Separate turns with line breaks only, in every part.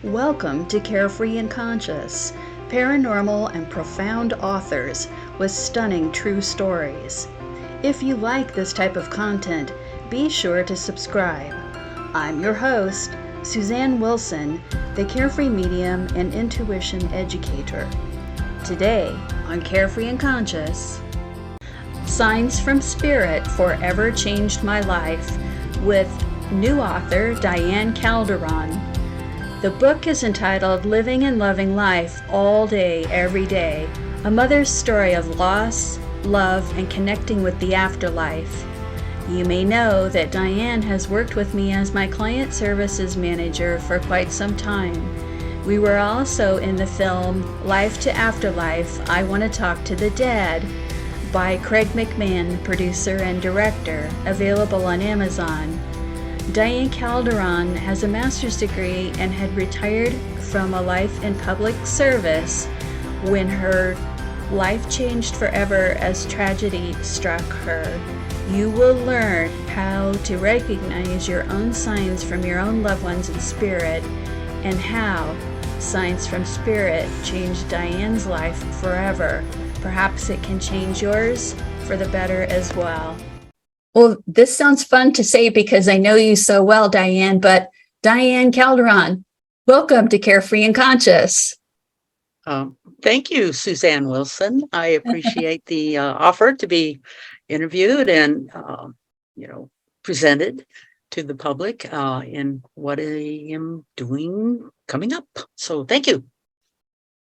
Welcome to Carefree and Conscious, paranormal and profound authors with stunning true stories. If you like this type of content, be sure to subscribe. I'm your host, Susanne Wilson, the Carefree Medium and Intuition Educator. Today on Carefree and Conscious, Signs from Spirit Forever Changed My Life with new author Diane Calderon. The book is entitled Living and Loving Life All Day, Every Day, a mother's story of loss, love, and connecting with the afterlife. You may know that Diane has worked with me as my client services manager for quite some time. We were also in the film Life to Afterlife, I Want to Talk to the Dead by Craig McMahon, producer and director, available on Amazon. Diane Calderon has a master's degree and had retired from a life in public service when her life changed forever as tragedy struck her. You will learn how to recognize your own signs from your own loved ones in spirit and how signs from spirit changed Diane's life forever. Perhaps it can change yours for the better as well. Well, this sounds fun to say because I know you so well, Diane, but Diane Calderon, welcome to Carefree and Conscious.
Thank you, Susanne Wilson. I appreciate the offer to be interviewed and, presented to the public in what I am doing coming up. So thank you.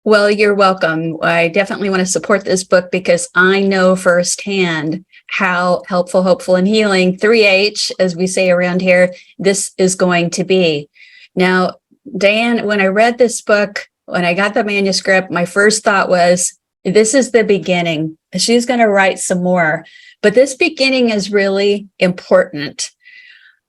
Well, you're welcome. I definitely want to support this book because I know firsthand how helpful, hopeful, and healing, 3H, as we say around here, this is going to be. Now, Diane, when I read this book, when I got the manuscript, my first thought was, this is the beginning. She's going to write some more. But this beginning is really important.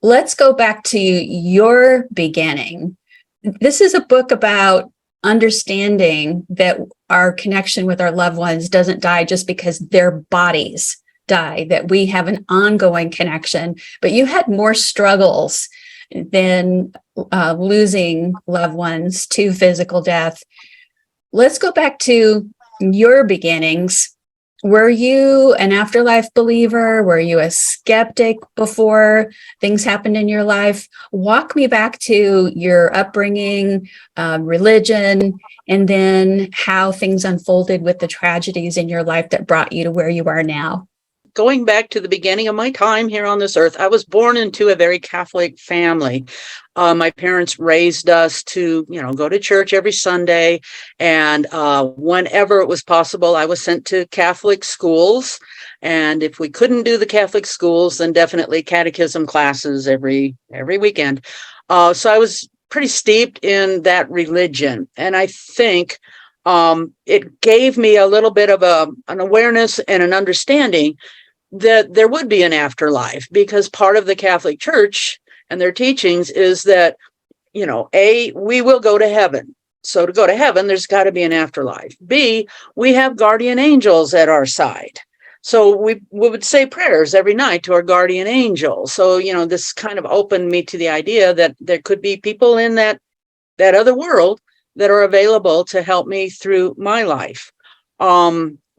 Let's go back to your beginning. This is a book about understanding that our connection with our loved ones doesn't die just because their bodies die, that we have an ongoing connection. But you had more struggles than losing loved ones to physical death. Let's go back to your beginnings. Were you an afterlife believer? Were you a skeptic before things happened in your life? Walk me back to your upbringing, religion, and then how things unfolded with the tragedies in your life that brought you to where you are now.
Going back to the beginning of my time here on this earth, I was born into a very Catholic family. My parents raised us to, go to church every Sunday. And whenever it was possible, I was sent to Catholic schools. And if we couldn't do the Catholic schools, then definitely catechism classes every weekend. So I was pretty steeped in that religion. And I think it gave me a little bit of an awareness and an understanding that there would be an afterlife, because part of the Catholic Church and their teachings is that, we will go to heaven. So to go to heaven, there's got to be an afterlife. B, we have guardian angels at our side. So we would say prayers every night to our guardian angel. So, this kind of opened me to the idea that there could be people in that other world that are available to help me through my life.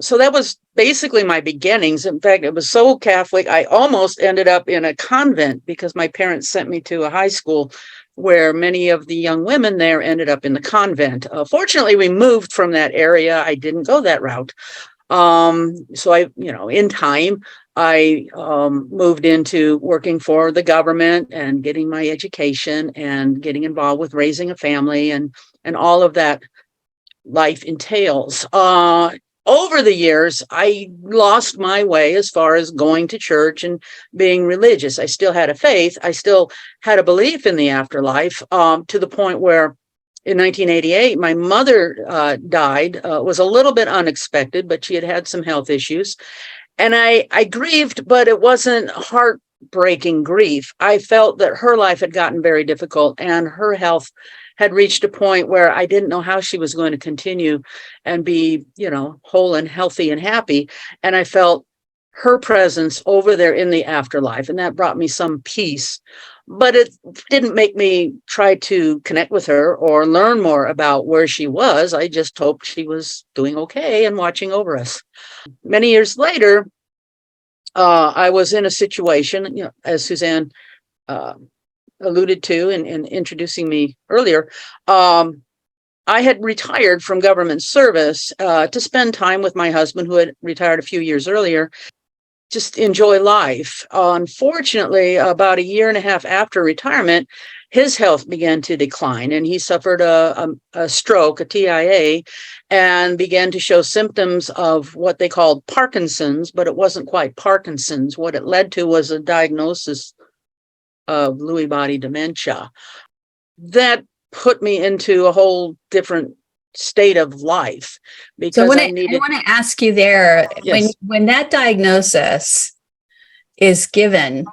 So that was basically my beginnings. In fact, it was so Catholic, I almost ended up in a convent because my parents sent me to a high school where many of the young women there ended up in the convent. Fortunately, we moved from that area. I didn't go that route. So I, in time, I moved into working for the government and getting my education and getting involved with raising a family and all of that life entails. Over the years, I lost my way as far as going to church and being religious. I still had a faith. I still had a belief in the afterlife, to the point where in 1988, my mother died. It was a little bit unexpected, but she had had some health issues. And I grieved, but it wasn't heartbreaking grief. I felt that her life had gotten very difficult and her health had reached a point where I didn't know how she was going to continue and be, whole and healthy and happy. And I felt her presence over there in the afterlife. And that brought me some peace. But it didn't make me try to connect with her or learn more about where she was. I just hoped she was doing okay and watching over us. Many years later, I was in a situation, as Susanne alluded to in introducing me earlier. I had retired from government service to spend time with my husband, who had retired a few years earlier, just enjoy life. Unfortunately, about a year and a half after retirement, his health began to decline, and he suffered a stroke, a TIA, and began to show symptoms of what they called Parkinson's, but it wasn't quite Parkinson's. What it led to was a diagnosis of Lewy body dementia. That put me into a whole different state of life, because
I want to ask you there,
yes.
when that diagnosis is given,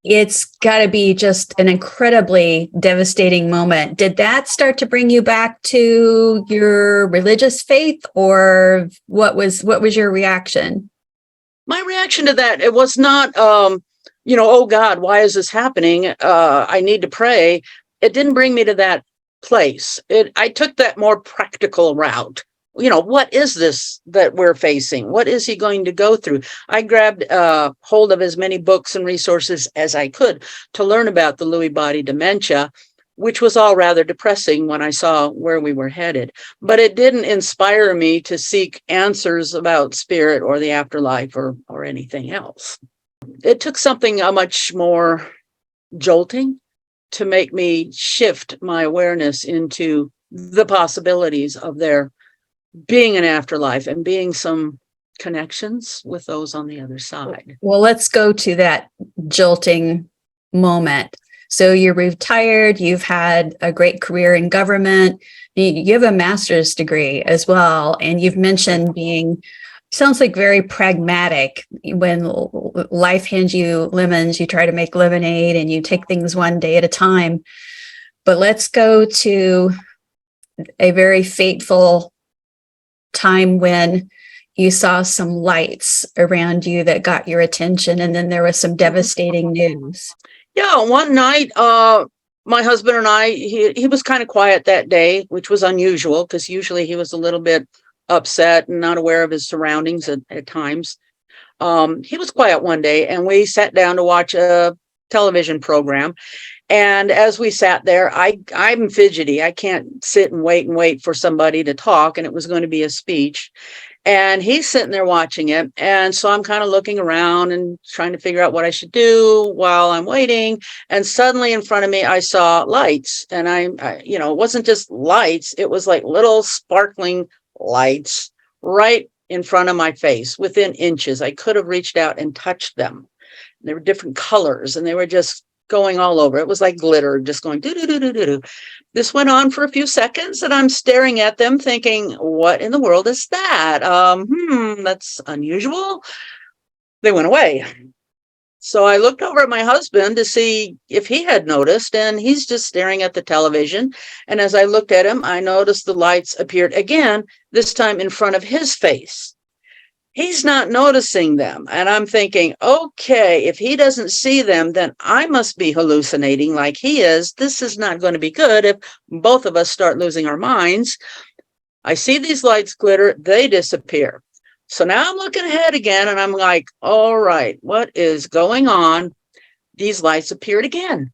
it's got to be just an incredibly devastating moment. Did that start to bring you back to your religious faith, or what was your reaction?
My reaction to that, it was not, oh God, why is this happening? I need to pray. It didn't bring me to that place. I took that more practical route. What is this that we're facing? What is he going to go through? I grabbed hold of as many books and resources as I could to learn about the Lewy body dementia, which was all rather depressing when I saw where we were headed. But it didn't inspire me to seek answers about spirit or the afterlife or anything else. It took something much more jolting to make me shift my awareness into the possibilities of there being an afterlife and being some connections with those on the other side.
Well, let's go to that jolting moment. So you're retired, you've had a great career in government, you have a master's degree as well, and you've mentioned being, sounds like very pragmatic. When life hands you lemons, you try to make lemonade and you take things one day at a time. But let's go to a very fateful time when you saw some lights around you that got your attention, and then there was some devastating news.
Yeah, one night, my husband and I, he was kind of quiet that day, which was unusual because usually he was a little bit upset and not aware of his surroundings at times. He was quiet one day, and we sat down to watch a television program. And as we sat there, I'm fidgety. I can't sit and wait for somebody to talk, and it was going to be a speech. And he's sitting there watching it. And so I'm kind of looking around and trying to figure out what I should do while I'm waiting. And suddenly in front of me, I saw lights. And it wasn't just lights. It was like little sparkling lights right in front of my face within inches. I could have reached out and touched them. They were different colors, and they were just going all over. It was like glitter, just going do do do do do do. This went on for a few seconds, and I'm staring at them thinking, what in the world is that? That's unusual. They went away. So I looked over at my husband to see if he had noticed, and he's just staring at the television. And as I looked at him, I noticed the lights appeared again, this time in front of his face. He's not noticing them. And I'm thinking, okay, if he doesn't see them, then I must be hallucinating like he is. This is not going to be good if both of us start losing our minds. I see these lights glitter, they disappear. So now I'm looking ahead again, and I'm like, all right, what is going on? These lights appeared again,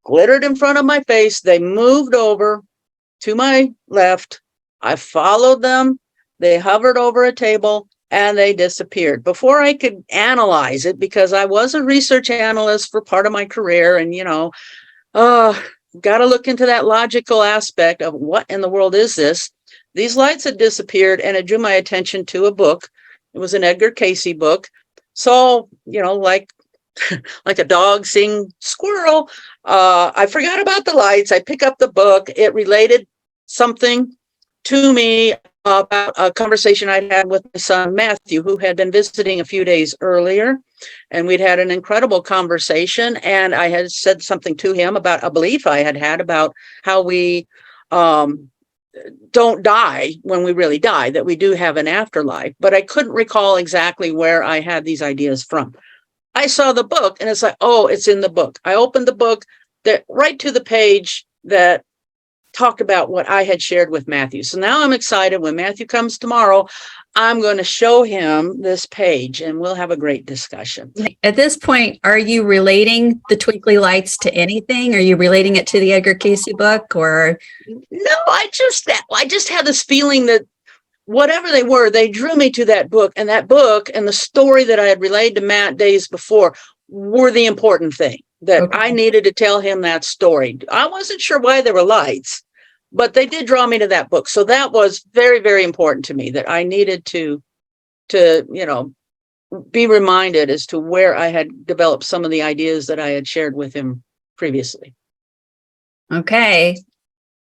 glittered in front of my face. They moved over to my left. I followed them. They hovered over a table, and they disappeared. Before I could analyze it, because I was a research analyst for part of my career, and, got to look into that logical aspect of what in the world is this? These lights had disappeared, and it drew my attention to a book. It was an Edgar Cayce book. So, like a dog seeing squirrel, I forgot about the lights. I pick up the book. It related something to me about a conversation I'd had with my son, Matthew, who had been visiting a few days earlier. And we'd had an incredible conversation. And I had said something to him about a belief I had about how we don't die when we really die, that we do have an afterlife, but I couldn't recall exactly where I had these ideas from. I saw the book and it's like, oh, it's in the book. I opened the book that right to the page that talked about what I had shared with Matthew. So now I'm excited. When Matthew comes tomorrow, I'm going to show him this page and we'll have a great discussion.
At this point, are you relating the twinkly lights to anything? Are you relating it to the Edgar Casey book, or?
No, I just had this feeling that whatever they were, they drew me to that book and the story that I had relayed to Matt days before were the important thing, that
Okay.
I needed to tell him that story. I wasn't sure why there were lights, but they did draw me to that book. So that was very, very important to me, that I needed to, be reminded as to where I had developed some of the ideas that I had shared with him previously.
Okay.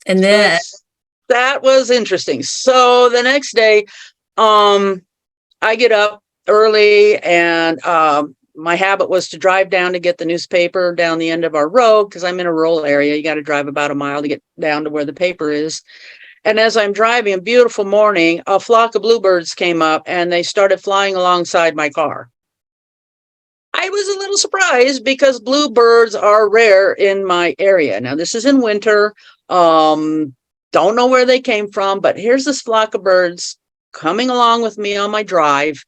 And then
that was interesting. So the next day, I get up early and my habit was to drive down to get the newspaper down the end of our road, because I'm in a rural area. You got to drive about a mile to get down to where the paper is. And as I'm driving, a beautiful morning, a flock of bluebirds came up and they started flying alongside my car. I was a little surprised because bluebirds are rare in my area. Now, this is in winter. Don't know where they came from, but here's this flock of birds coming along with me on my drive.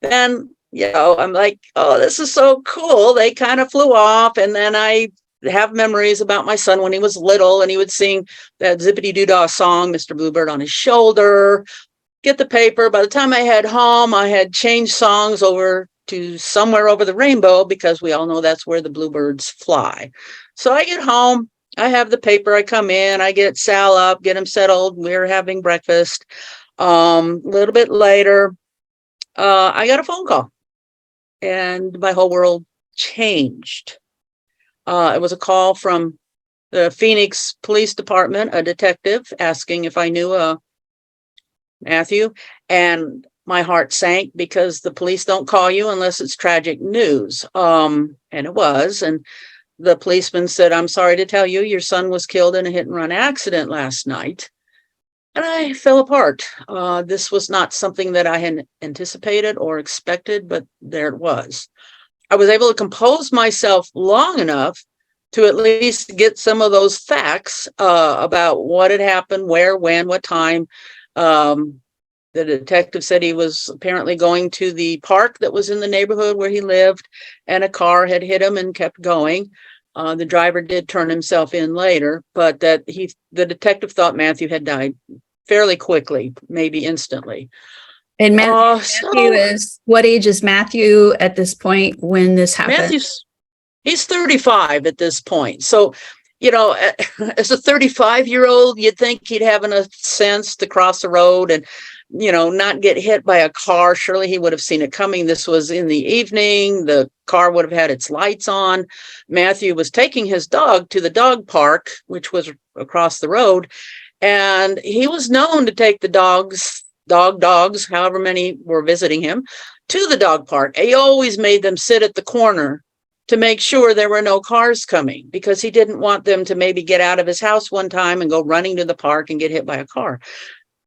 And, I'm like, oh, this is so cool. They kind of flew off. And then I have memories about my son when he was little and he would sing that Zippity Doo-Dah song, Mr. Bluebird on his shoulder, get the paper. By the time I had home, I had changed songs over to Somewhere Over the Rainbow, because we all know that's where the bluebirds fly. So I get home, I have the paper, I come in, I get Sal up, get him settled. We're having breakfast. A little bit later, I got a phone call and my whole world changed. It was a call from the Phoenix Police Department, a detective, asking if I knew Matthew, and my heart sank, because the police don't call you unless it's tragic news. And it was. And the policeman said, I'm sorry to tell you, your son was killed in a hit and run accident last night. And I fell apart. This was not something that I had anticipated or expected, but there it was. I was able to compose myself long enough to at least get some of those facts about what had happened, where, when, what time. The detective said he was apparently going to the park that was in the neighborhood where he lived, and a car had hit him and kept going. The driver did turn himself in later, but that the detective thought Matthew had died fairly quickly, maybe instantly.
And Matthew is, what age is Matthew at this point when this happened?
He's 35 at this point. So, as a 35-year-old, you'd think he'd have enough sense to cross the road and, not get hit by a car. Surely he would have seen it coming. This was in the evening. The car would have had its lights on. Matthew was taking his dog to the dog park, which was across the road. And he was known to take the dogs, however many were visiting him, to the dog park. He always made them sit at the corner to make sure there were no cars coming, because he didn't want them to maybe get out of his house one time and go running to the park and get hit by a car.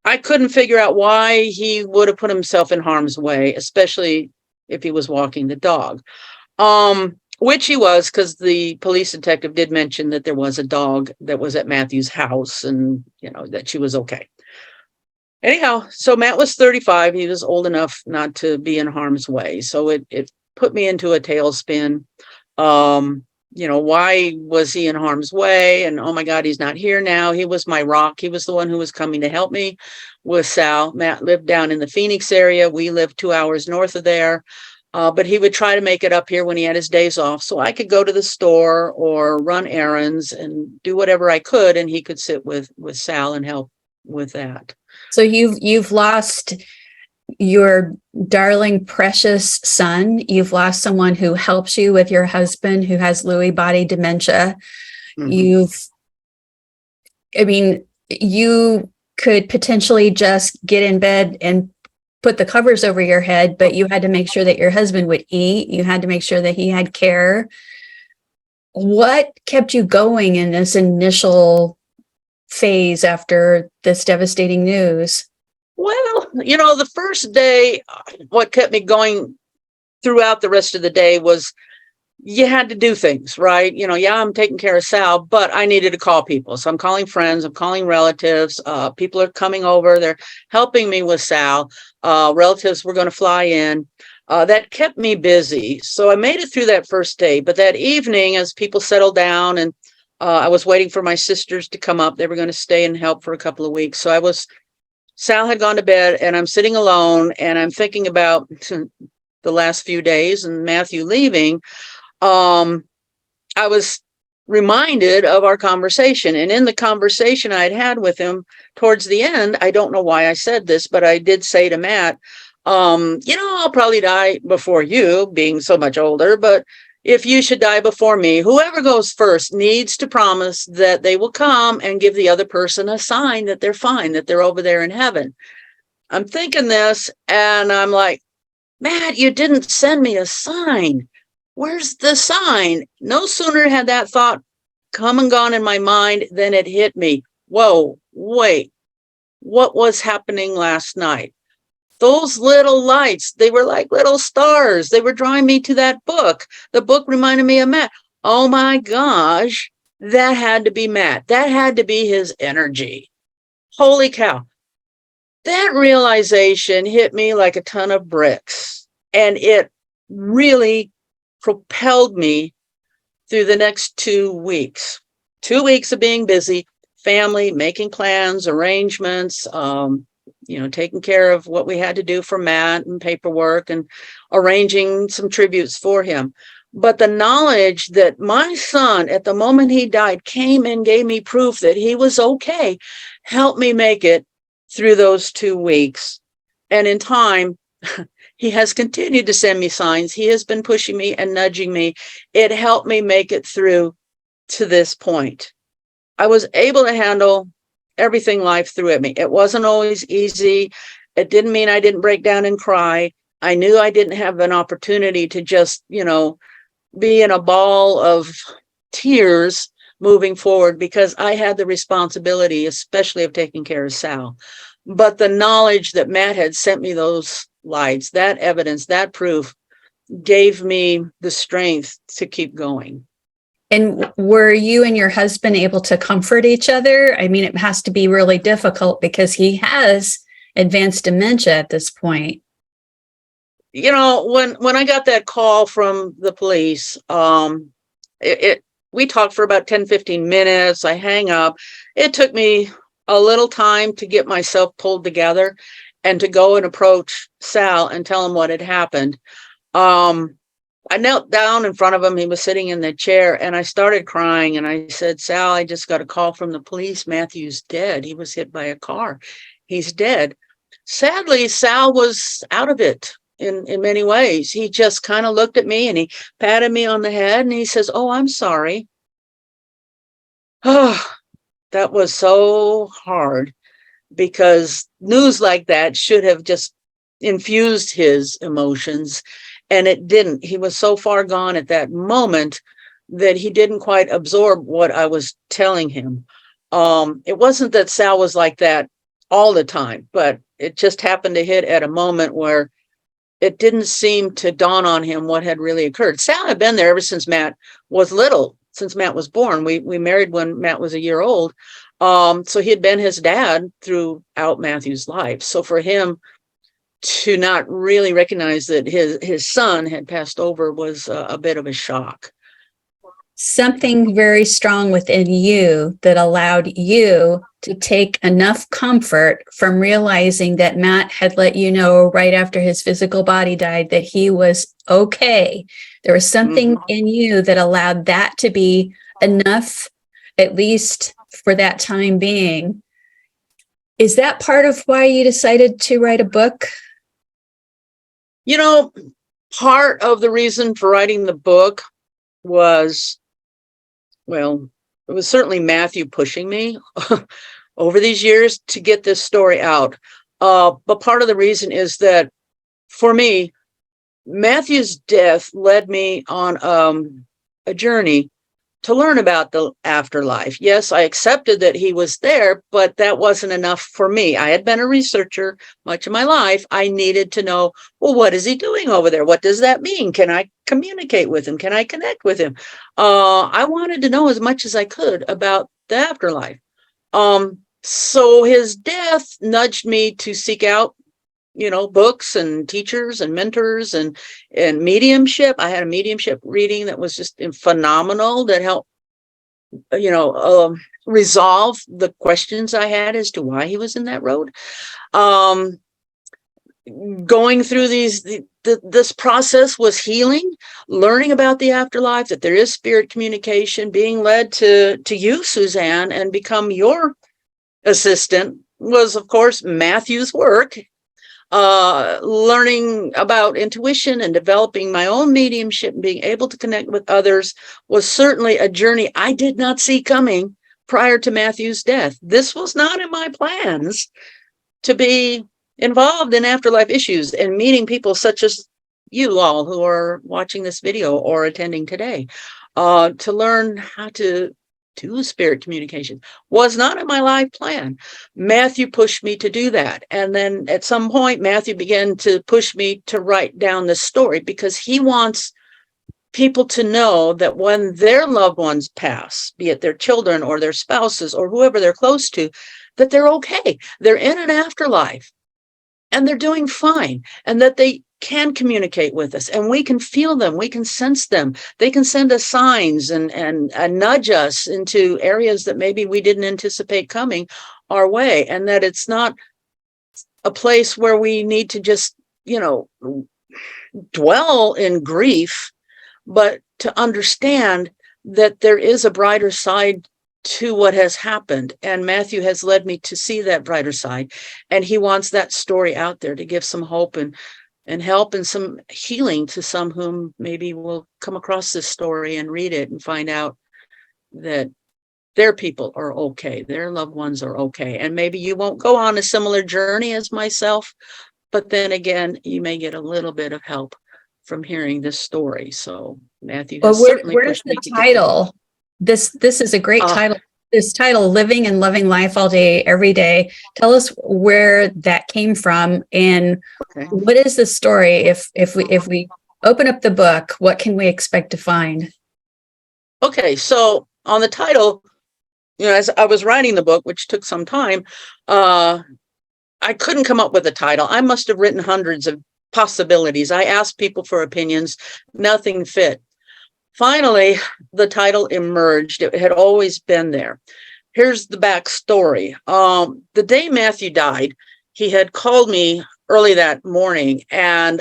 I couldn't figure out why he would have put himself in harm's way, especially if he was walking the dog, which he was, because the police detective did mention that there was a dog that was at Matthew's house and, that she was okay. Anyhow, so Matt was 35. He was old enough not to be in harm's way. So it put me into a tailspin. Why was he in harm's way? And oh my God, he's not here now. He was my rock. He was the one who was coming to help me with Sal. Matt lived down in the Phoenix area. We lived 2 hours north of there. But he would try to make it up here when he had his days off, so I could go to the store or run errands and do whatever I could. And he could sit with Sal and help with that.
So you've lost your darling, precious son. You've lost someone who helps you with your husband who has Lewy body dementia. Mm-hmm. You could potentially just get in bed and put the covers over your head, but you had to make sure that your husband would eat. You had to make sure that he had care. What kept you going in this initial phase after this devastating news?
Well, the first day, what kept me going throughout the rest of the day was you had to do things, right? Yeah, I'm taking care of Sal, but I needed to call people. So I'm calling friends, I'm calling relatives. People are coming over, they're helping me with Sal. Relatives were going to fly in. That kept me busy. So I made it through that first day. But that evening, as people settled down and I was waiting for my sisters to come up, they were going to stay and help for a couple of weeks. So Sal had gone to bed and I'm sitting alone and I'm thinking about the last few days and Matthew leaving. I was reminded of our conversation, and in the conversation I'd had with him towards the end, I don't know why I said this, but I did say to Matt, I'll probably die before you, being so much older, but if you should die before me, whoever goes first needs to promise that they will come and give the other person a sign that they're fine, that they're over there in heaven. I'm thinking this and I'm like, Matt, you didn't send me a sign. Where's the sign? No sooner had that thought come and gone in my mind than it hit me. Whoa, wait, what was happening last night? Those little lights, they were like little stars. They were drawing me to that book. The book reminded me of Matt. Oh my gosh, that had to be Matt. That had to be his energy. Holy cow. That realization hit me like a ton of bricks, and it really propelled me through the next 2 weeks. 2 weeks of being busy, family, making plans, arrangements, taking care of what we had to do for Matt and paperwork and arranging some tributes for him. But the knowledge that my son, at the moment he died, came and gave me proof that he was okay, helped me make it through those 2 weeks. And in time, he has continued to send me signs. He has been pushing me and nudging me. It helped me make it through to this point. I was able to handle everything life threw at me. It wasn't always easy. It didn't mean I didn't break down and cry. I knew I didn't have an opportunity to just, be in a ball of tears moving forward, because I had the responsibility, especially of taking care of Sal. But the knowledge that Matt had sent me those lights, that evidence, that proof, gave me the strength to keep going.
And were you and your husband able to comfort each other? I mean, it has to be really difficult because he has advanced dementia at this point.
When I got that call from the police, we talked for about 10, 15 minutes. I hang up. It took me a little time to get myself pulled together and to go and approach Sal and tell him what had happened. I knelt down in front of him. He was sitting in the chair and I started crying and I said, Sal, I just got a call from the police. Matthew's dead. He was hit by a car. He's dead. Sadly, Sal was out of it in many ways. He just kind of looked at me and he patted me on the head and he says, oh, I'm sorry. Oh, that was so hard, because news like that should have just infused his emotions, and it didn't. He was so far gone at that moment that he didn't quite absorb what I was telling him. It wasn't that Sal was like that all the time, but it just happened to hit at a moment where it didn't seem to dawn on him what had really occurred. Sal had been there ever since Matt was little, since Matt was born. We married when Matt was a year old. So he had been his dad throughout Matthew's life. So for him to not really recognize that his son had passed over was a bit of a shock.
Something very strong within you that allowed you to take enough comfort from realizing that Matt had let you know right after his physical body died that he was okay. There was something in you that allowed that to be enough, at least for that time being. Is that part of why you decided to write a book?
Part of the reason for writing the book was, well, it was certainly Matthew pushing me over these years to get this story out. But part of the reason is that for me, Matthew's death led me on a journey to learn about the afterlife. Yes, I accepted that he was there, but that wasn't enough for me. I had been a researcher much of my life. I needed to know, well, what is he doing over there? What does that mean? Can I communicate with him? Can I connect with him? I wanted to know as much as I could about the afterlife. So his death nudged me to seek out, books and teachers and mentors and mediumship. I had a mediumship reading that was just phenomenal, that helped, resolve the questions I had as to why he was in that road. Going through this process was healing, learning about the afterlife, that there is spirit communication, being led to you, Susanne, and become your assistant was, of course, Matthew's work. Learning about intuition and developing my own mediumship and being able to connect with others was certainly a journey I did not see coming prior to Matthew's death. This was not in my plans, to be involved in afterlife issues and meeting people such as you all who are watching this video or attending today. To learn how to do spirit communication was not in my life plan. Matthew pushed me to do that. And then at some point, Matthew began to push me to write down this story, because he wants people to know that when their loved ones pass, be it their children or their spouses or whoever they're close to, that they're okay. They're in an afterlife and they're doing fine, and that they can communicate with us and we can feel them, we can sense them. They can send us signs and nudge us into areas that maybe we didn't anticipate coming our way, and that it's not a place where we need to just, dwell in grief, but to understand that there is a brighter side to what has happened. And Matthew has led me to see that brighter side. And he wants that story out there to give some hope and help and some healing to some whom maybe will come across this story and read it and find out that their people are okay, their loved ones are okay. And maybe you won't go on a similar journey as myself, but then again, you may get a little bit of help from hearing this story. So Matthew has certainly
where's
pushed me
the title? This is a great title. This title, Living and Loving Life All Day, Every Day. Tell us where that came from, and what is the story? If we open up the book, what can we expect to find?
Okay, so on the title, as I was writing the book, which took some time, I couldn't come up with a title. I must have written hundreds of possibilities. I asked people for opinions. Nothing fit. Finally, the title emerged. It had always been there. Here's the backstory. The day Matthew died, he had called me early that morning and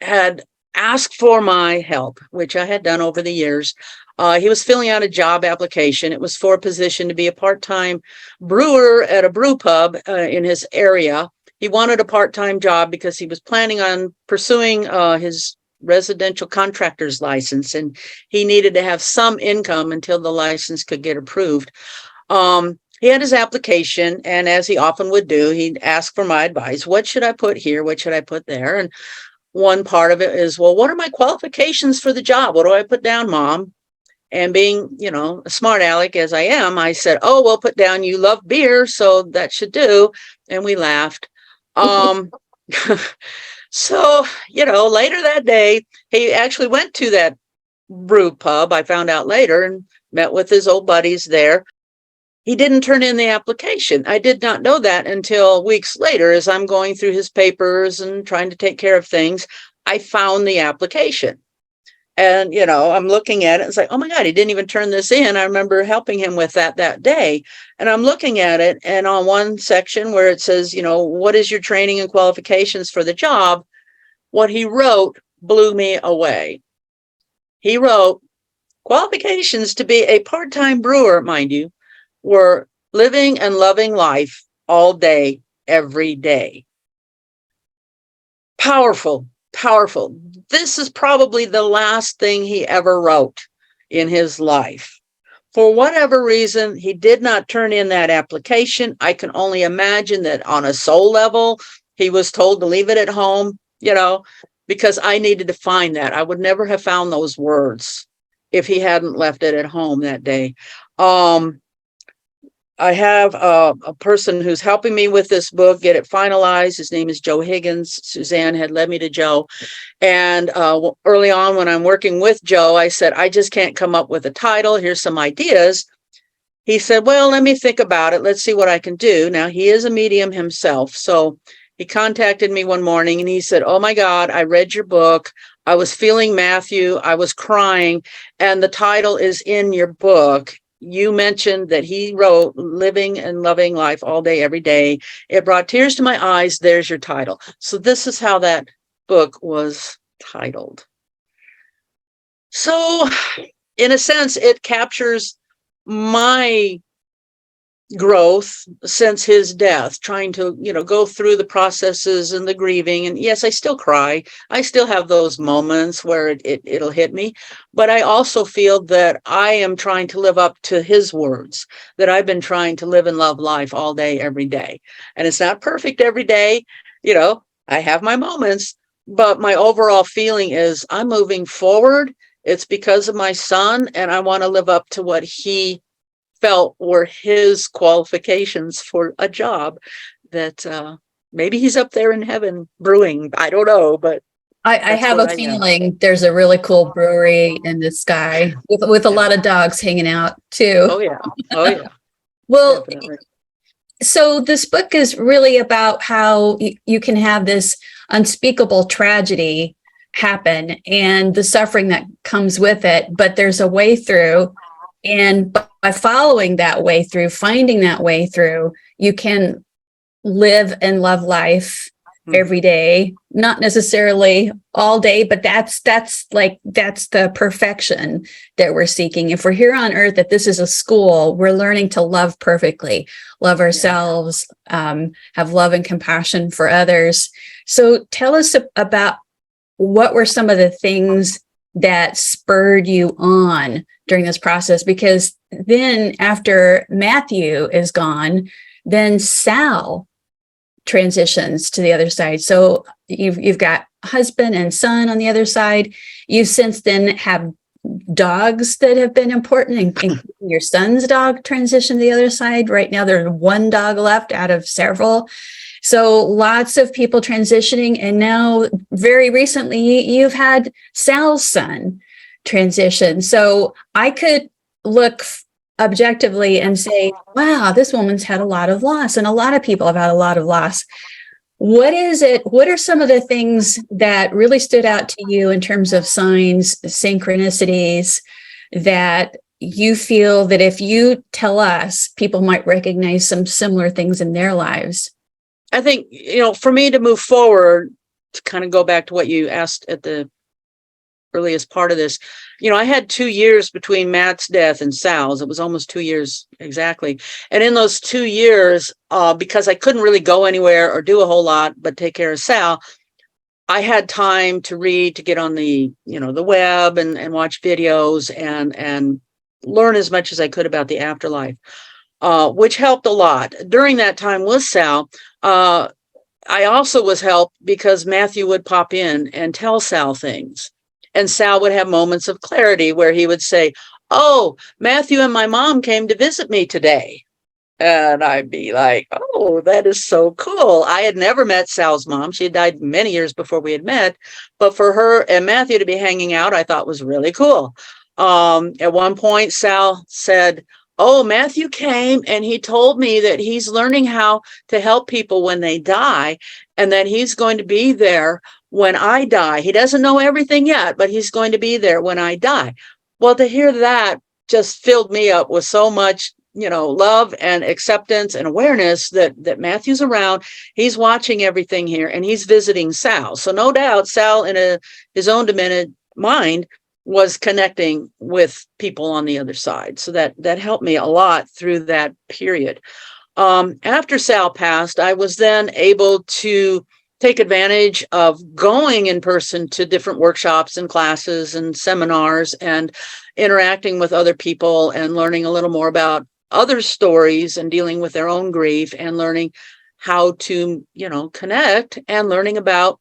had asked for my help, which I had done over the years. He was filling out a job application. It was for a position to be a part-time brewer at a brew pub in his area. He wanted a part-time job because he was planning on pursuing his residential contractor's license, and he needed to have some income until the license could get approved. He had his application, and as he often would do, he'd ask for my advice. What should I put here? What should I put there? And one part of it is, well, what are my qualifications for the job? What do I put down, Mom? And being, a smart aleck as I am, I said, oh, well, put down you love beer, so that should do. And we laughed. So, later that day, he actually went to that brew pub, I found out later, and met with his old buddies there. He didn't turn in the application. I did not know that until weeks later, as I'm going through his papers and trying to take care of things. I found the application. And, I'm looking at it. It's like, oh my God, he didn't even turn this in. I remember helping him with that day. And I'm looking at it. And on one section where it says, what is your training and qualifications for the job? What he wrote blew me away. He wrote, qualifications to be a part-time brewer, mind you, were living and loving life all day, every day. Powerful. Powerful. This is probably the last thing he ever wrote in his life. For whatever reason, he did not turn in that application. I can only imagine that on a soul level, he was told to leave it at home, because I needed to find that. I would never have found those words if he hadn't left it at home that day. I have a person who's helping me with this book, get it finalized. His name is Joe Higgins. Susanne had led me to Joe. And early on when I'm working with Joe, I said, I just can't come up with a title. Here's some ideas. He said, well, let me think about it. Let's see what I can do. Now, he is a medium himself. So he contacted me one morning and he said, oh my God, I read your book. I was feeling Matthew. I was crying. And the title is in your book. You mentioned that he wrote living and loving life all day, every day. It brought tears to my eyes. There's your title. So this is how that book was titled. So in a sense, it captures my growth since his death, trying to, go through the processes and the grieving. And yes, I still cry. I still have those moments where it'll hit me. But I also feel that I am trying to live up to his words, that I've been trying to live and love life all day, every day. And it's not perfect every day. I have my moments, but my overall feeling is I'm moving forward. It's because of my son, and I want to live up to what he felt were his qualifications for a job that maybe he's up there in heaven brewing. I don't know, but
I have a feeling there's a really cool brewery in the sky with a lot of dogs hanging out too.
Oh yeah.
Well,
definitely.
So this book is really about how you can have this unspeakable tragedy happen and the suffering that comes with it, but there's a way through. And by following that way through, finding that way through, you can live and love life every day, not necessarily all day, but that's the perfection that we're seeking. If we're here on earth, that this is a school, we're learning to love perfectly, love ourselves, have love and compassion for others. So tell us about what were some of the things that spurred you on during this process, because then after Matthew is gone, then Sal transitions to the other side. So you've got husband and son on the other side. You since then have dogs that have been important, and your son's dog transitioned to the other side. Right now there's one dog left out of several. So lots of people transitioning. And now very recently you've had Sal's son transition. So I could look objectively and say, wow, this woman's had a lot of loss, and a lot of people have had a lot of loss. What are some of the things that really stood out to you in terms of signs, synchronicities, that you feel that if you tell us, people might recognize some similar things in their lives?
I think, for me to move forward, to kind of go back to what you asked at the earliest part of this, I had 2 years between Matt's death and Sal's. It was almost 2 years exactly. And in those 2 years, because I couldn't really go anywhere or do a whole lot but take care of Sal, I had time to read, to get on the, the web and watch videos and learn as much as I could about the afterlife, which helped a lot. During that time with Sal, I also was helped because Matthew would pop in and tell Sal things. And Sal would have moments of clarity where he would say, oh, Matthew and my mom came to visit me today. And I'd be like, oh, that is so cool. I had never met Sal's mom. She had died many years before we had met. But for her and Matthew to be hanging out, I thought was really cool. At one point, Sal said, oh, Matthew came and he told me that he's learning how to help people when they die, and that he's going to be there when I die. He doesn't know everything yet, but he's going to be there when I die. Well, to hear that just filled me up with so much, love and acceptance and awareness that Matthew's around. He's watching everything here, and he's visiting Sal. So no doubt Sal, in his own diminished mind, was connecting with people on the other side. So that helped me a lot through that period. After Sal passed, I was then able to take advantage of going in person to different workshops and classes and seminars and interacting with other people and learning a little more about other stories and dealing with their own grief and learning how to, connect and learning about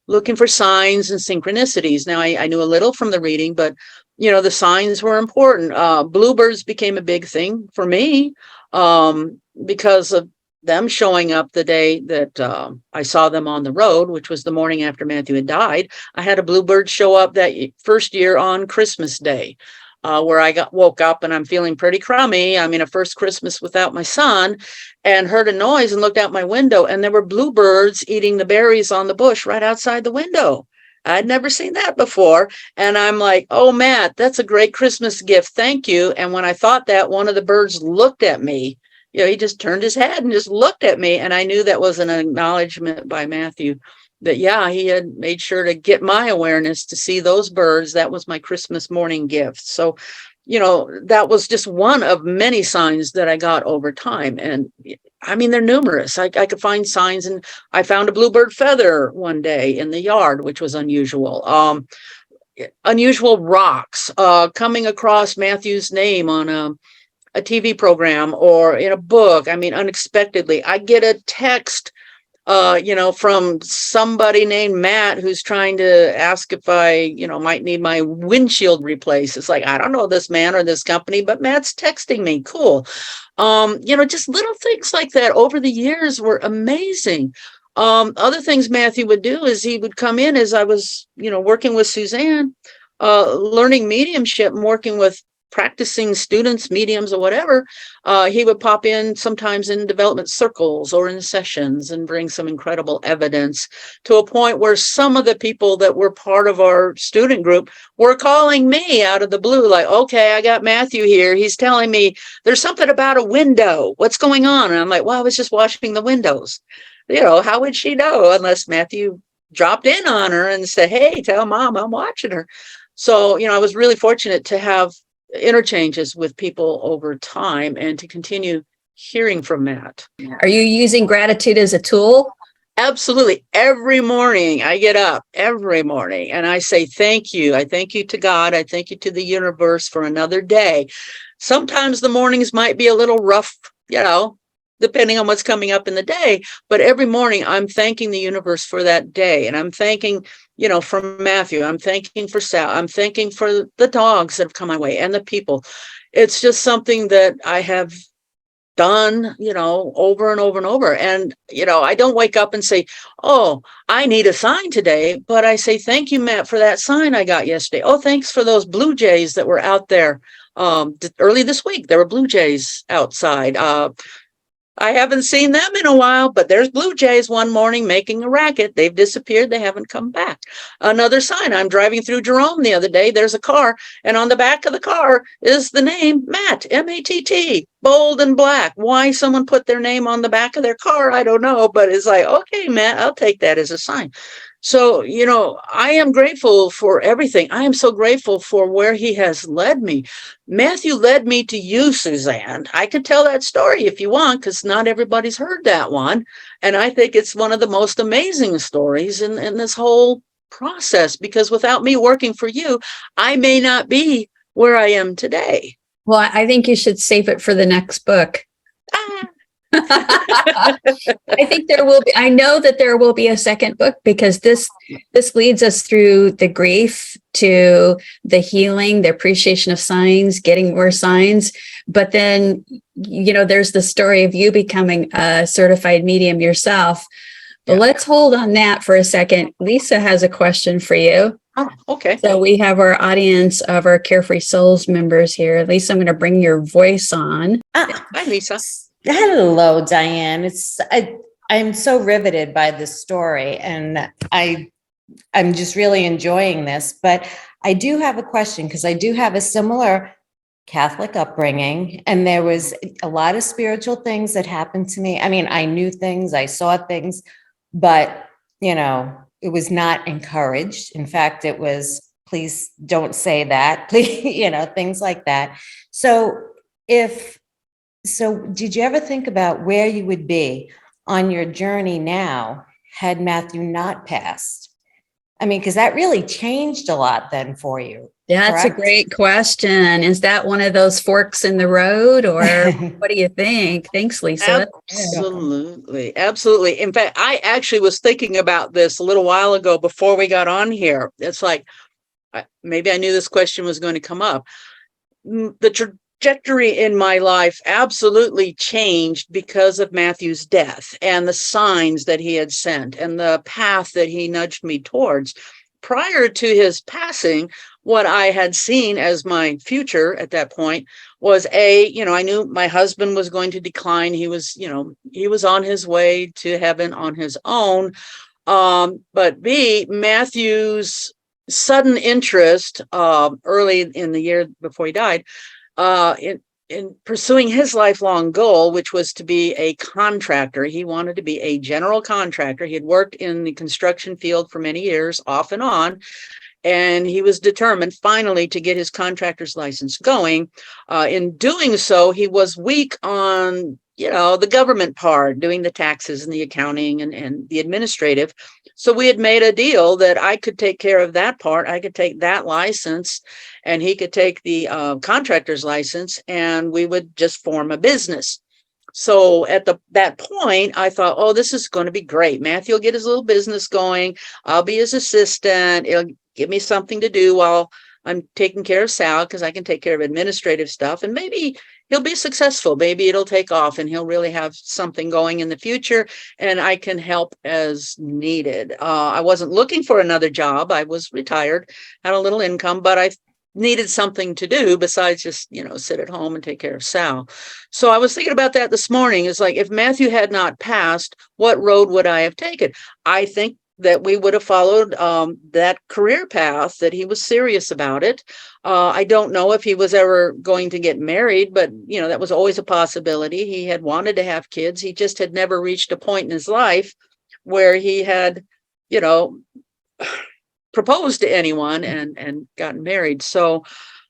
looking for signs and synchronicities. Now, I knew a little from the reading, but the signs were important. Bluebirds became a big thing for me because of them showing up the day that I saw them on the road, which was the morning after Matthew had died. I had a bluebird show up that first year on Christmas Day, where I woke up and I'm feeling pretty crummy. I mean, a first Christmas without my son, and heard a noise and looked out my window, and there were bluebirds eating the berries on the bush right outside the window. I'd never seen that before. And I'm like, oh, Matt, that's a great Christmas gift. Thank you. And when I thought that, one of the birds looked at me. He just turned his head and just looked at me. And I knew that was an acknowledgement by Matthew that, yeah, he had made sure to get my awareness to see those birds. That was my Christmas morning gift. So, that was just one of many signs that I got over time. And I mean, they're numerous. I could find signs, and I found a bluebird feather one day in the yard, which was unusual. Unusual rocks, coming across Matthew's name on a TV program or in a book. I mean, unexpectedly, I get a text, from somebody named Matt who's trying to ask if I, might need my windshield replaced. It's like, I don't know this man or this company, but Matt's texting me. Cool. Just little things like that over the years were amazing. Other things Matthew would do is he would come in as I was, working with Susanne, learning mediumship and working with practicing students, mediums, or whatever. He would pop in sometimes in development circles or in sessions and bring some incredible evidence, to a point where some of the people that were part of our student group were calling me out of the blue, like, okay, I got Matthew here. He's telling me there's something about a window. What's going on? And I'm like, well, I was just washing the windows. How would she know unless Matthew dropped in on her and said, hey, tell Mom I'm watching her. So, I was really fortunate to have interchanges with people over time and to continue hearing from Matt.
Are you using gratitude as a tool?
Absolutely. Every morning I get up every morning and I say, thank you. I thank you to God. I thank you to the universe for another day. Sometimes the mornings might be a little rough, depending on what's coming up in the day. But every morning I'm thanking the universe for that day. And I'm thanking, for Matthew. I'm thanking for Sal. I'm thanking for the dogs that have come my way and the people. It's just something that I have done, over and over and over. And, I don't wake up and say, oh, I need a sign today. But I say, thank you, Matt, for that sign I got yesterday. Oh, thanks for those blue jays that were out there early this week. There were blue jays outside. I haven't seen them in a while, but there's blue jays one morning making a racket. They've disappeared. They haven't come back. Another sign. I'm driving through Jerome the other day. There's a car, and on the back of the car is the name Matt, M-A-T-T, bold and black. Why someone put their name on the back of their car, I don't know, but it's like, okay, Matt, I'll take that as a sign. So, I am grateful for everything. I am so grateful for where he has led me. Matthew led me to you, Susanne. I could tell that story if you want, because not everybody's heard that one. And I think it's one of the most amazing stories in this whole process, because without me working for you, I may not be where I am today.
Well, I think you should save it for the next book. I think I know that there will be a second book, because this leads us through the grief to the healing, the appreciation of signs, getting more signs. But then, there's the story of you becoming a certified medium yourself. But let's hold on that for a second. Lisa has a question for you.
Oh, okay.
So we have our audience of our Carefree Souls members here. Lisa, I'm going to bring your voice on.
Hi, Lisa.
Hello, Diane. I'm so riveted by this story, and I'm just really enjoying this. But I do have a question, because I do have a similar Catholic upbringing, and there was a lot of spiritual things that happened to me. I mean, I knew things, I saw things, but it was not encouraged. In fact, it was, please don't say that, please, things like that. So did you ever think about where you would be on your journey now had Matthew not passed? I mean, because that really changed a lot then for you.
That's correct? A great question. Is that one of those forks in the road, or what do you think? Thanks, Lisa.
Absolutely. Absolutely. In fact, I actually was thinking about this a little while ago before we got on here. It's like, maybe I knew this question was going to come up. The trajectory in my life absolutely changed because of Matthew's death and the signs that he had sent and the path that he nudged me towards. Prior to his passing, what I had seen as my future at that point was I knew my husband was going to decline. He was on his way to heaven on his own. But B, Matthew's sudden interest early in the year before he died in pursuing his lifelong goal, which was to be a contractor. He wanted to be a general contractor. He had worked in the construction field for many years, off and on, and he was determined finally to get his contractor's license going. In doing so, he was weak on the government part, doing the taxes and the accounting and the administrative. So we had made a deal that I could take care of that part. I could take that license and he could take the contractor's license, and we would just form a business. So at that point, I thought, oh, this is going to be great. Matthew will get his little business going. I'll be his assistant. It'll give me something to do while I'm taking care of Sal, because I can take care of administrative stuff, and maybe he'll be successful. Maybe it'll take off and he'll really have something going in the future, and I can help as needed. I wasn't looking for another job. I was retired, had a little income, but I needed something to do besides just, sit at home and take care of Sal. So I was thinking about that this morning. It's like, if Matthew had not passed, what road would I have taken? I think that we would have followed that career path, that he was serious about it. I don't know if he was ever going to get married, but, that was always a possibility. He had wanted to have kids. He just had never reached a point in his life where he had, proposed to anyone and gotten married. So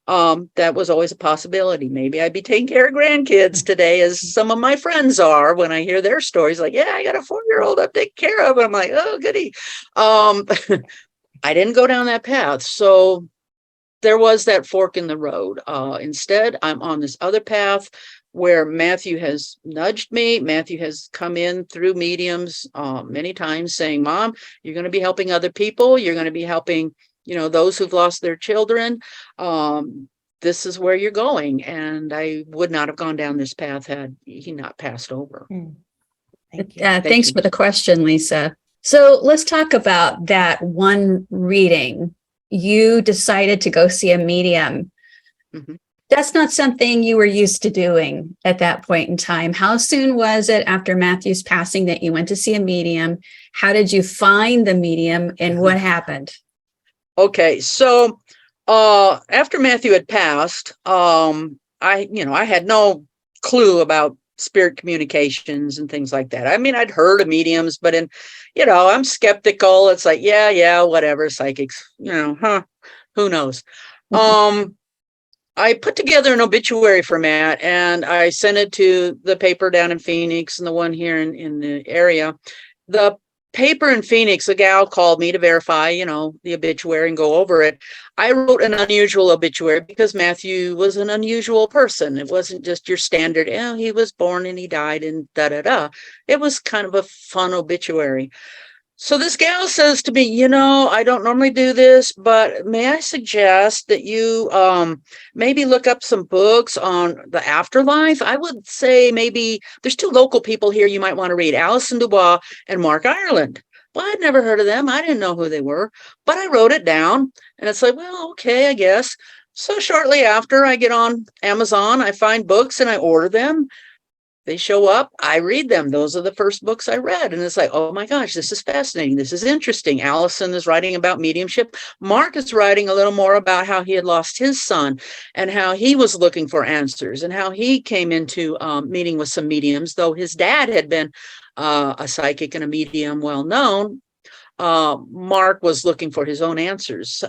that was always a possibility. Maybe I'd be taking care of grandkids today, as some of my friends are, when I hear their stories, like, yeah, I got a 4-year-old I'm taking care of. And I'm like, oh, goody. I didn't go down that path. So there was that fork in the road. Instead, I'm on this other path where Matthew has nudged me. Matthew has come in through mediums many times saying, Mom, you're going to be helping other people. You're going to be helping, those who've lost their children. This is where you're going. And I would not have gone down this path had he not passed over.
Thank you.
Thanks for the question, Lisa. So let's talk about that one reading. You decided to go see a medium.
Mm-hmm.
That's not something you were used to doing at that point in time. How soon was it after Matthew's passing that you went to see a medium? How did you find the medium, and what happened?
Okay, so after Matthew had passed, I had no clue about spirit communications and things like that. I mean, I'd heard of mediums, but I'm skeptical. It's like, yeah, whatever, psychics, who knows? I put together an obituary for Matt, and I sent it to the paper down in Phoenix and the one here in the area. The paper in Phoenix, a gal called me to verify, the obituary and go over it. I wrote an unusual obituary because Matthew was an unusual person. It wasn't just your standard, he was born and he died and da-da-da. It was kind of a fun obituary. So this gal says to me, I don't normally do this, but may I suggest that you maybe look up some books on the afterlife? I would say maybe there's 2 local people here you might want to read, Alison Dubois and Mark Ireland. Well, I'd never heard of them. I didn't know who they were, but I wrote it down, and it's like, well, okay, I guess. So shortly after, I get on Amazon, I find books and I order them. They show up, I read them. Those are the first books I read. And it's like, oh my gosh, this is fascinating. This is interesting. Allison is writing about mediumship. Mark is writing a little more about how he had lost his son and how he was looking for answers and how he came into meeting with some mediums, though his dad had been a psychic and a medium well known. Mark was looking for his own answers.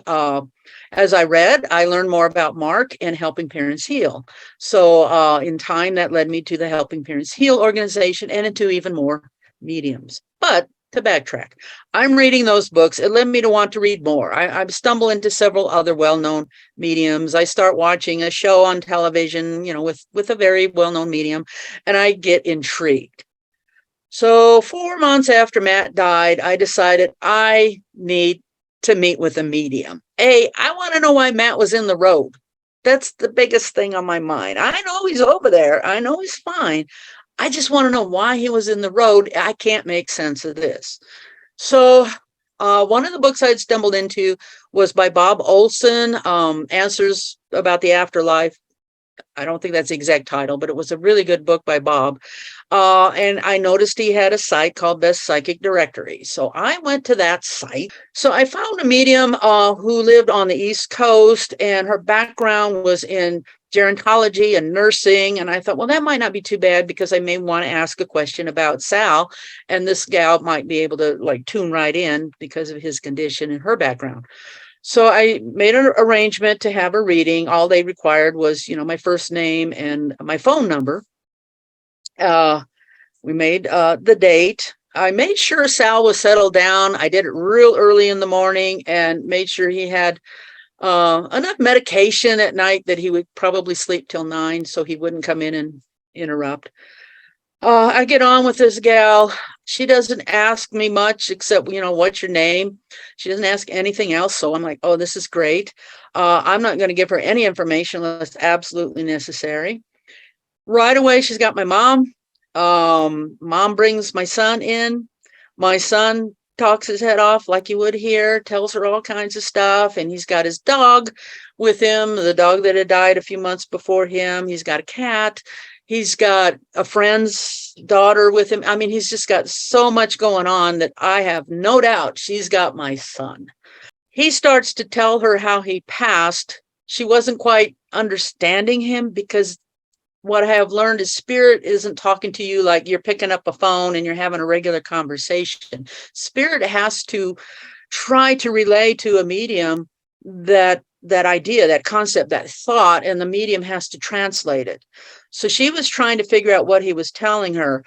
As I read, I learned more about Mark and Helping Parents Heal. So in time, that led me to the Helping Parents Heal organization and into even more mediums. But to backtrack, I'm reading those books. It led me to want to read more. I stumble into several other well-known mediums. I start watching a show on television, with a very well-known medium, and I get intrigued. So 4 months after Matt died, I decided I need to meet with a medium. I want to know why Matt was in the road. That's the biggest thing on my mind. I know he's over there. I know he's fine. I just want to know why he was in the road. I can't make sense of this. So one of the books I'd stumbled into was by Bob Olson, Answers About the Afterlife. I don't think that's the exact title, but it was a really good book by Bob. And I noticed he had a site called Best Psychic Directory. So I went to that site. So I found a medium who lived on the East Coast, and her background was in gerontology and nursing. And I thought, well, that might not be too bad, because I may want to ask a question about Sal. And this gal might be able to like tune right in because of his condition and her background. So I made an arrangement to have a reading. All they required was, my first name and my phone number. We made the date. I made sure Sal was settled down. I did it real early in the morning and made sure he had enough medication at night that he would probably sleep till 9, so he wouldn't come in and interrupt. I get on with this gal. She doesn't ask me much except, what's your name? She doesn't ask anything else. So I'm like, oh, this is great. I'm not going to give her any information unless absolutely necessary. Right away, she's got my mom. Mom brings my son in. My son talks his head off like you would here, tells her all kinds of stuff. And he's got his dog with him, the dog that had died a few months before him. He's got a cat. He's got a friend's daughter with him. I mean, he's just got so much going on that I have no doubt she's got my son. He starts to tell her how he passed. She wasn't quite understanding him, because what I have learned is spirit isn't talking to you like you're picking up a phone and you're having a regular conversation. Spirit has to try to relay to a medium that idea, that concept, that thought, and the medium has to translate it. So she was trying to figure out what he was telling her.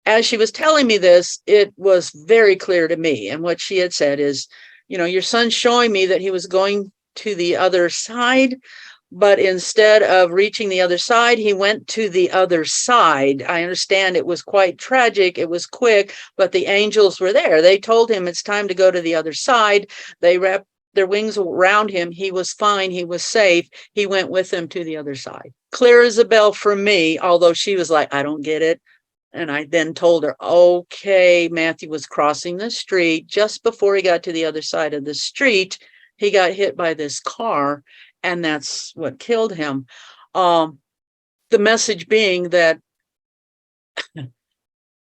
As she was telling me this, it was very clear to me. And what she had said is, your son's showing me that he was going to the other side, but instead of reaching the other side, he went to the other side. I understand it was quite tragic. It was quick, but the angels were there. They told him it's time to go to the other side. They wrapped their wings around him. He was fine. He was safe. He went with them to the other side. Clear as a bell for me, although she was like, I don't get it. And I then told her, okay, Matthew was crossing the street. Just before he got to the other side of the street, he got hit by this car, and that's what killed him. The message being that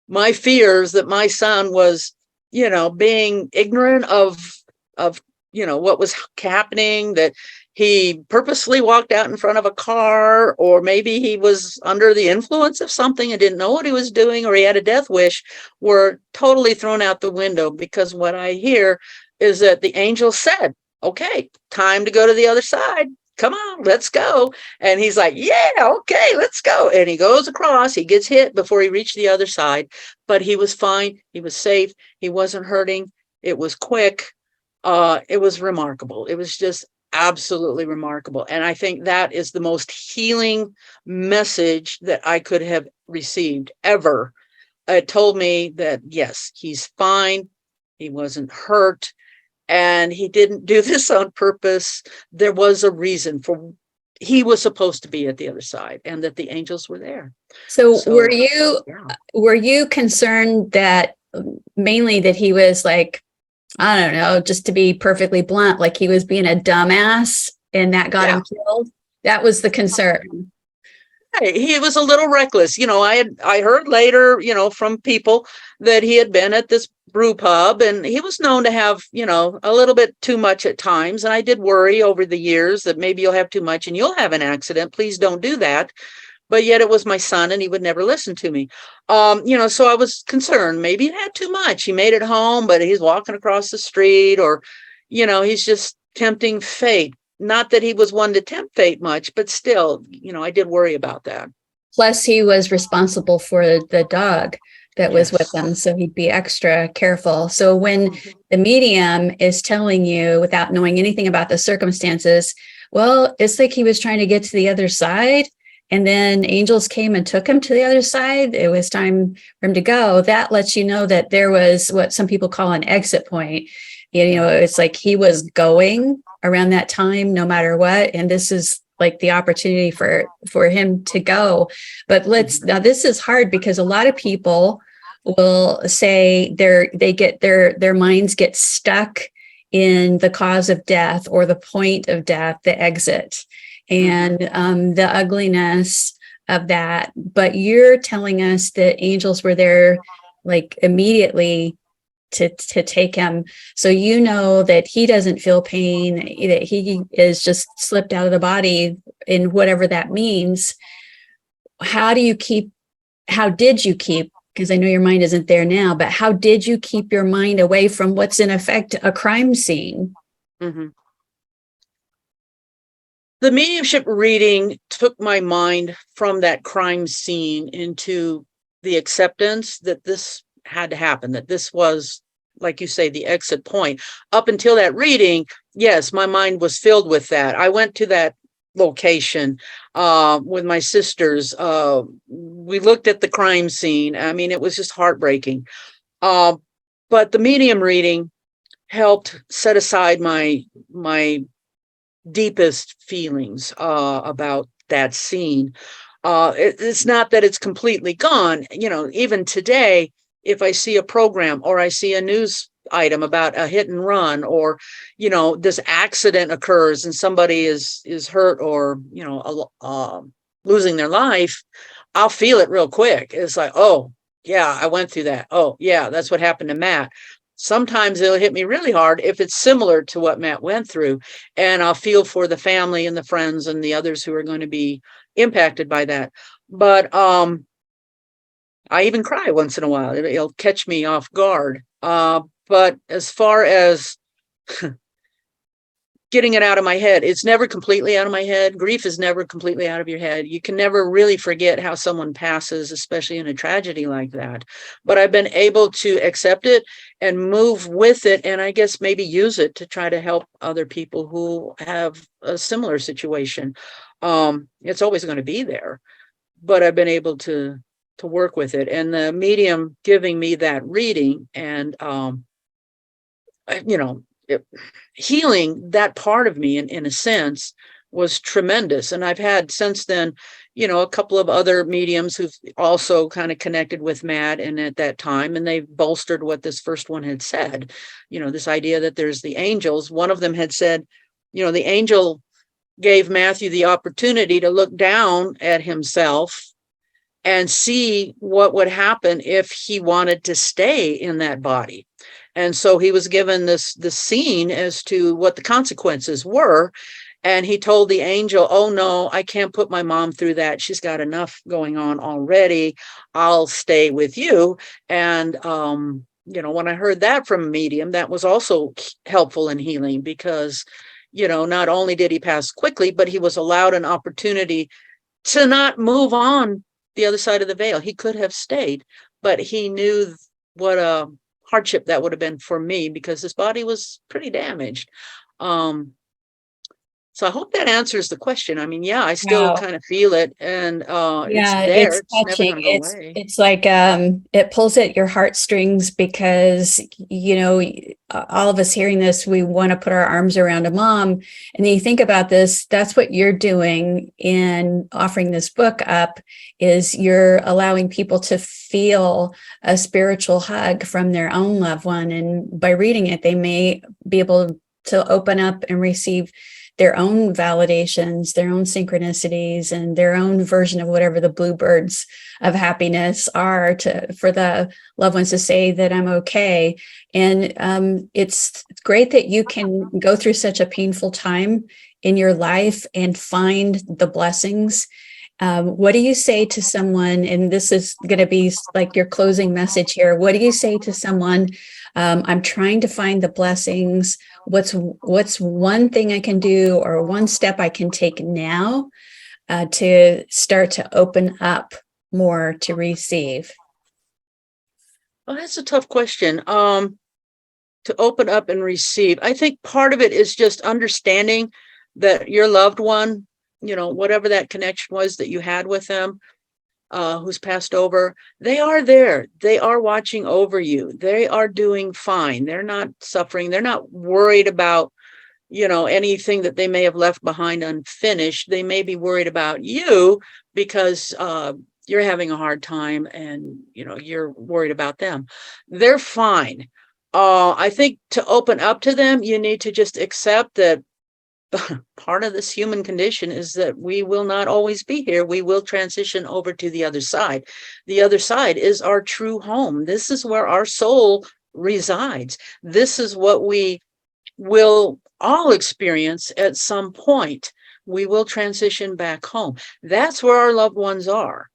my fears that my son was, being ignorant of what was happening, that he purposely walked out in front of a car, or maybe he was under the influence of something and didn't know what he was doing, or he had a death wish, were totally thrown out the window, because what I hear is that the angel said, okay, time to go to the other side. Come on, let's go. And he's like, yeah, okay, let's go. And he goes across, he gets hit before he reached the other side, but he was fine. He was safe. He wasn't hurting. It was quick. It was remarkable. It was just absolutely remarkable. And I think that is the most healing message that I could have received ever. It told me that, yes, he's fine. He wasn't hurt. And he didn't do this on purpose. There was a reason for he was supposed to be at the other side, and that the angels were there.
So were you concerned that mainly that he was like, I don't know, just to be perfectly blunt, like he was being a dumbass and that got him killed? That was the concern.
He was a little reckless. I heard later, from people that he had been at this brew pub, and he was known to have, a little bit too much at times. And I did worry over the years that maybe you'll have too much and you'll have an accident. Please don't do that. But yet it was my son, and he would never listen to me. So I was concerned. Maybe he had too much. He made it home, but he's walking across the street, or, he's just tempting fate. Not that he was one to tempt fate much, but still, I did worry about that.
Plus, he was responsible for the dog that was with him, so he'd be extra careful. So when the medium is telling you, without knowing anything about the circumstances, well, it's like he was trying to get to the other side, and then angels came and took him to the other side. It was time for him to go. That lets you know that there was what some people call an exit point. It's like he was going around that time no matter what, and this is like the opportunity for him to go. But now this is hard because a lot of people will say they get their minds get stuck in the cause of death or the point of death, the exit, and the ugliness of that. But you're telling us that angels were there like immediately to take him. So that he doesn't feel pain, that he is just slipped out of the body in whatever that means. How did you keep, because I know your mind isn't there now, but how did you keep your mind away from what's in effect a crime scene?
The mediumship reading took my mind from that crime scene into the acceptance that this had to happen, that this was, like you say, the exit point. Up until that reading, yes, my mind was filled with that. I went to that location with my sisters. We looked at the crime scene. I mean, it was just heartbreaking. But the medium reading helped set aside my deepest feelings about that scene. It's not that it's completely gone. Even today, if I see a program or I see a news item about a hit and run, or this accident occurs and somebody is hurt or losing their life, I'll feel it real quick. It's like, oh yeah, I went through that. Oh yeah, that's what happened to Matt. Sometimes it'll hit me really hard if it's similar to what Matt went through, and I'll feel for the family and the friends and the others who are going to be impacted by that. But I even cry once in a while. It'll catch me off guard. But as far as getting it out of my head, it's never completely out of my head. Grief is never completely out of your head. You can never really forget how someone passes, especially in a tragedy like that. But I've been able to accept it and move with it, and I guess maybe use it to try to help other people who have a similar situation. It's always going to be there, but I've been able to work with it. And the medium giving me that reading and healing that part of me in a sense was tremendous. And I've had since then, a couple of other mediums who've also kind of connected with Matt and at that time, and they've bolstered what this first one had said, this idea that there's the angels. One of them had said, the angel gave Matthew the opportunity to look down at himself and see what would happen if he wanted to stay in that body. And so he was given this scene as to what the consequences were. And he told the angel, oh no, I can't put my mom through that. She's got enough going on already. I'll stay with you. And, when I heard that from a medium, that was also helpful in healing because, not only did he pass quickly, but he was allowed an opportunity to not move on the other side of the veil. He could have stayed, but he knew what a hardship that would have been for me because his body was pretty damaged. So I hope that answers the question. I mean, yeah, I still kind of feel it, and it's there. It's never going to go away.
It's like it pulls at your heartstrings because all of us hearing this, we want to put our arms around a mom, and then you think about this. That's what you're doing in offering this book up. Is you're allowing people to feel a spiritual hug from their own loved one, and by reading it, they may be able to open up and receive their own validations, their own synchronicities, and their own version of whatever the bluebirds of happiness are for the loved ones to say that I'm okay. And it's great that you can go through such a painful time in your life and find the blessings. What do you say to someone, and this is going to be like your closing message here. What do you say to someone? I'm trying to find the blessings. What's one thing I can do or one step I can take now to start to open up more to receive?
Well, that's a tough question. To open up and receive. I think part of it is just understanding that your loved one, whatever that connection was that you had with them, who's passed over, they are there. They are watching over you. They are doing fine. They're not suffering. They're not worried about, anything that they may have left behind unfinished. They may be worried about you because you're having a hard time and, you're worried about them. They're fine. I think to open up to them, you need to just accept that part of this human condition is that we will not always be here. We will transition over to the other side. The other side is our true home. This is where our soul resides. This is what we will all experience at some point. We will transition back home. That's where our loved ones are.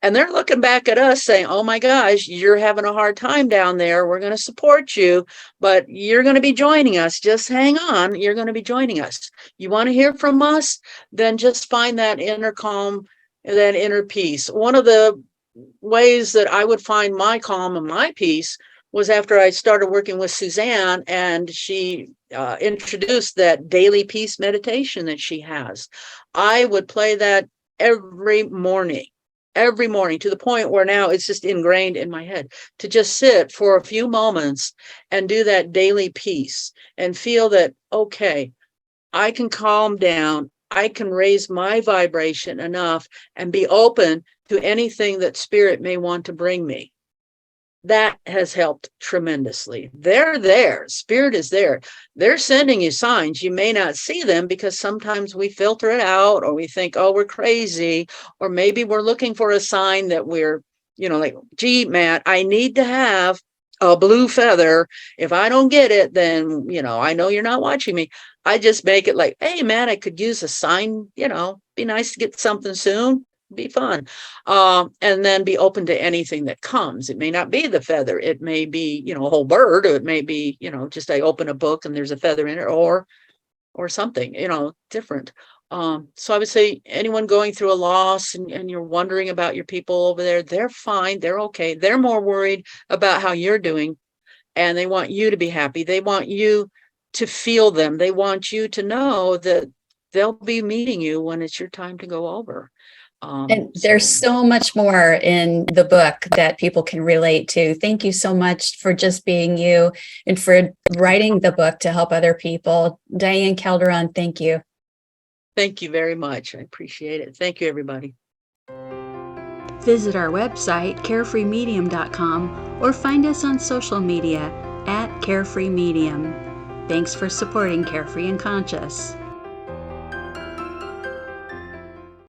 And they're looking back at us saying, oh my gosh, you're having a hard time down there. We're going to support you, but you're going to be joining us. Just hang on. You're going to be joining us. You want to hear from us? Then just find that inner calm, that inner peace. One of the ways that I would find my calm and my peace was after I started working with Susanne, and she introduced that daily peace meditation that she has. I would play that every morning to the point where now it's just ingrained in my head to just sit for a few moments and do that daily peace and feel that, okay, I can calm down. I can raise my vibration enough and be open to anything that spirit may want to bring me. That has helped tremendously. They're there. Spirit is there. They're sending you signs. You may not see them because sometimes we filter it out, or we think, oh, we're crazy. Or maybe we're looking for a sign that we're, like, gee, Matt, I need to have a blue feather. If I don't get it, then, I know you're not watching me. I just make it like, hey, Matt, I could use a sign, be nice to get something soon. Be fun. And then be open to anything that comes. It may not be the feather. It may be, a whole bird, or it may be, just I open a book and there's a feather in it, or something, different. So I would say anyone going through a loss and you're wondering about your people over there, they're fine. They're okay. They're more worried about how you're doing, and they want you to be happy. They want you to feel them. They want you to know that they'll be meeting you when it's your time to go over.
And there's so much more in the book that people can relate to. Thank you so much for just being you and for writing the book to help other people. Diane Calderon, thank you.
Thank you very much. I appreciate it. Thank you, everybody.
Visit our website, carefreemedium.com, or find us on social media @carefreemedium. Thanks for supporting Carefree and Conscious.